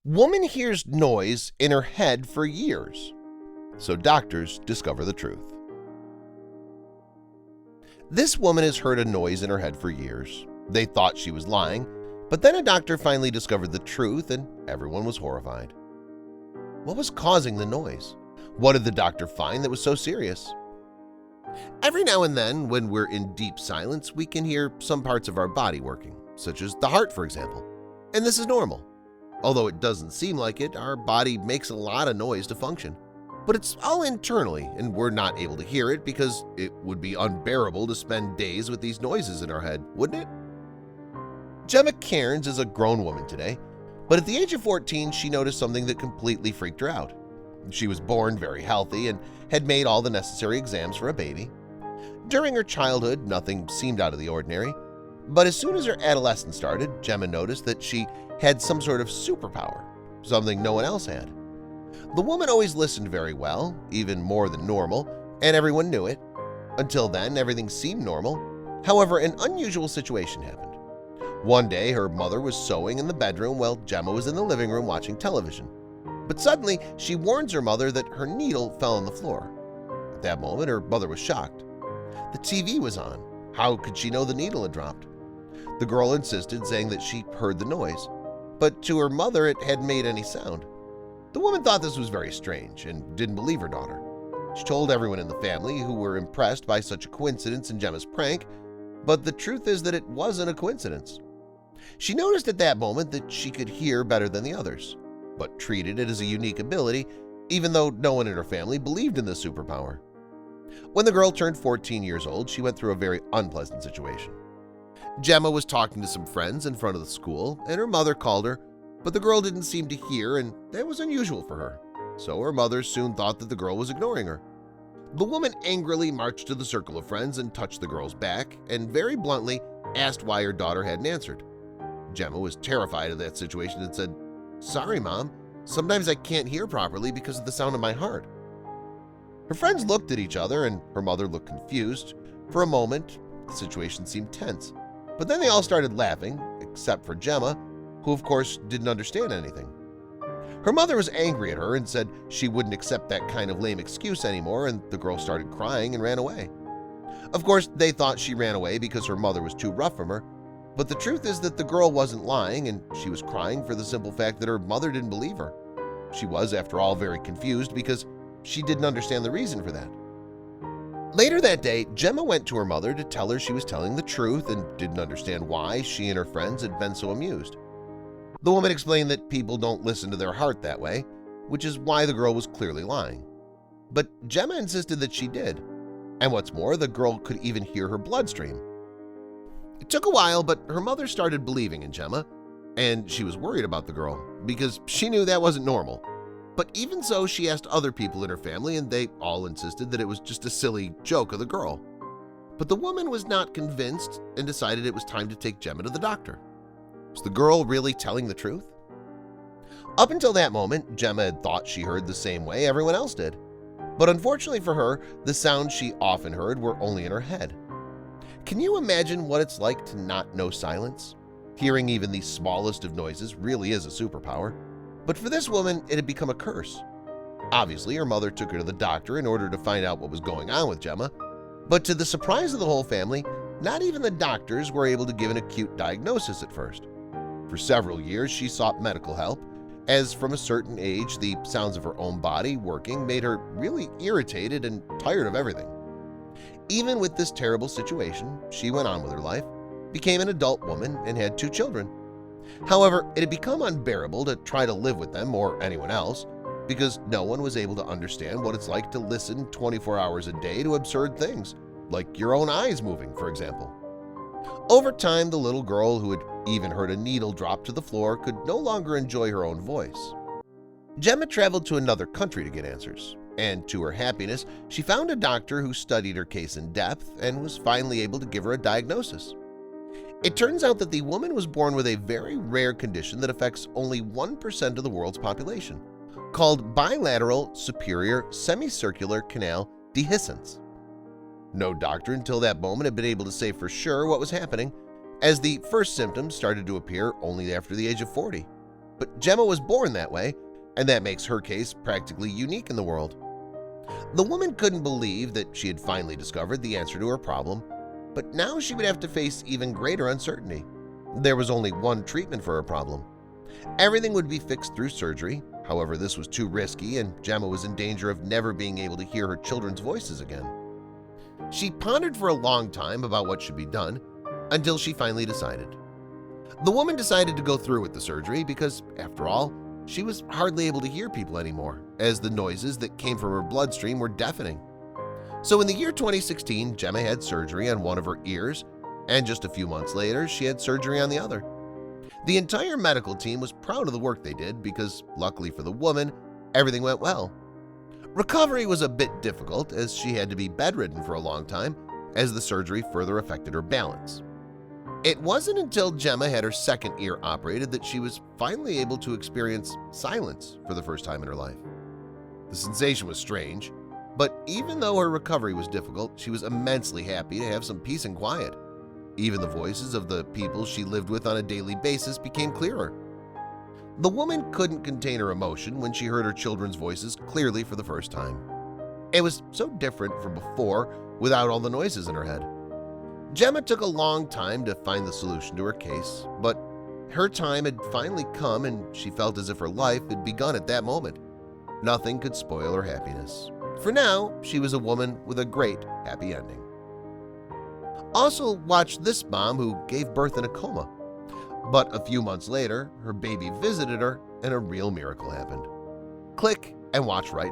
Woman hears noise in her head for years, so doctors discover the truth. This woman has heard a noise in her head for years. They thought she was lying, but then a doctor finally discovered the truth and everyone was horrified. What was causing the noise? What did the doctor find that was so serious? Every now and then, when we're in deep silence, we can hear some parts of our body working, such as the heart, for example. And this is normal. Although it doesn't seem like it, our body makes a lot of noise to function. But it's all internally, and we're not able to hear it because it would be unbearable to spend days with these noises in our head, wouldn't it? Gemma Cairns is a grown woman today, but at the age of 14, she noticed something that completely freaked her out. She was born very healthy and had made all the necessary exams for a baby. During her childhood, nothing seemed out of the ordinary, but as soon as her adolescence started, Gemma noticed that she had some sort of superpower, something no one else had. The woman always listened very well, even more than normal, and everyone knew it. Until then, everything seemed normal. However, an unusual situation happened. One day, her mother was sewing in the bedroom while Gemma was in the living room watching television. But suddenly, she warns her mother that her needle fell on the floor. At that moment, her mother was shocked. The TV was on. How could she know the needle had dropped? The girl insisted, saying that she heard the noise, but to her mother it hadn't made any sound. The woman thought this was very strange and didn't believe her daughter. She told everyone in the family, who were impressed by such a coincidence in Gemma's prank, but the truth is that it wasn't a coincidence. She noticed at that moment that she could hear better than the others, but treated it as a unique ability, even though no one in her family believed in this superpower. When the girl turned 14 years old, she went through a very unpleasant situation. Gemma was talking to some friends in front of the school, and her mother called her, but the girl didn't seem to hear, and that was unusual for her. So her mother soon thought that the girl was ignoring her. The woman angrily marched to the circle of friends and touched the girl's back and very bluntly asked why her daughter hadn't answered. Gemma was terrified of that situation and said, "Sorry, Mom, sometimes I can't hear properly because of the sound of my heart." Her friends looked at each other and her mother looked confused. For a moment, the situation seemed tense, but then they all started laughing, except for Gemma, who of course didn't understand anything. Her mother was angry at her and said she wouldn't accept that kind of lame excuse anymore, and the girl started crying and ran away. Of course, they thought she ran away because her mother was too rough for her, but the truth is that the girl wasn't lying and she was crying for the simple fact that her mother didn't believe her. She was, after all, very confused because she didn't understand the reason for that. Later that day, Gemma went to her mother to tell her she was telling the truth and didn't understand why she and her friends had been so amused. The woman explained that people don't listen to their heart that way, which is why the girl was clearly lying. But Gemma insisted that she did, and what's more, the girl could even hear her bloodstream. It took a while, but her mother started believing in Gemma, and she was worried about the girl because she knew that wasn't normal. But even so, she asked other people in her family, and they all insisted that it was just a silly joke of the girl. But the woman was not convinced and decided it was time to take Gemma to the doctor. Was the girl really telling the truth? Up until that moment, Gemma had thought she heard the same way everyone else did. But unfortunately for her, the sounds she often heard were only in her head. Can you imagine what it's like to not know silence? Hearing even the smallest of noises really is a superpower. But for this woman, it had become a curse. Obviously, her mother took her to the doctor in order to find out what was going on with Gemma, but to the surprise of the whole family, not even the doctors were able to give an acute diagnosis at first. For several years, she sought medical help, as from a certain age, the sounds of her own body working made her really irritated and tired of everything. Even with this terrible situation, she went on with her life, became an adult woman, and had 2 children. However, it had become unbearable to try to live with them or anyone else because no one was able to understand what it's like to listen 24 hours a day to absurd things, like your own eyes moving, for example. Over time, the little girl who had even heard a needle drop to the floor could no longer enjoy her own voice. Gemma traveled to another country to get answers, and to her happiness, she found a doctor who studied her case in depth and was finally able to give her a diagnosis. It turns out that the woman was born with a very rare condition that affects only 1% of the world's population, called bilateral superior semicircular canal dehiscence. No doctor until that moment had been able to say for sure what was happening, as the first symptoms started to appear only after the age of 40. But Gemma was born that way, and that makes her case practically unique in the world. The woman couldn't believe that she had finally discovered the answer to her problem, but now she would have to face even greater uncertainty. There was only one treatment for her problem. Everything would be fixed through surgery. However, this was too risky, and Gemma was in danger of never being able to hear her children's voices again. She pondered for a long time about what should be done until she finally decided. The woman decided to go through with the surgery because, after all, she was hardly able to hear people anymore, as the noises that came from her bloodstream were deafening. So in the year 2016, Gemma had surgery on one of her ears, and just a few months later, she had surgery on the other. The entire medical team was proud of the work they did because, luckily for the woman, everything went well. Recovery was a bit difficult as she had to be bedridden for a long time as the surgery further affected her balance. It wasn't until Gemma had her second ear operated that she was finally able to experience silence for the first time in her life. The sensation was strange, but even though her recovery was difficult, she was immensely happy to have some peace and quiet. Even the voices of the people she lived with on a daily basis became clearer. The woman couldn't contain her emotion when she heard her children's voices clearly for the first time. It was so different from before without all the noises in her head. Gemma took a long time to find the solution to her case, but her time had finally come and she felt as if her life had begun at that moment. Nothing could spoil her happiness. For now, she was a woman with a great happy ending. Also, watch this mom who gave birth in a coma. But a few months later, her baby visited her and a real miracle happened. Click and watch right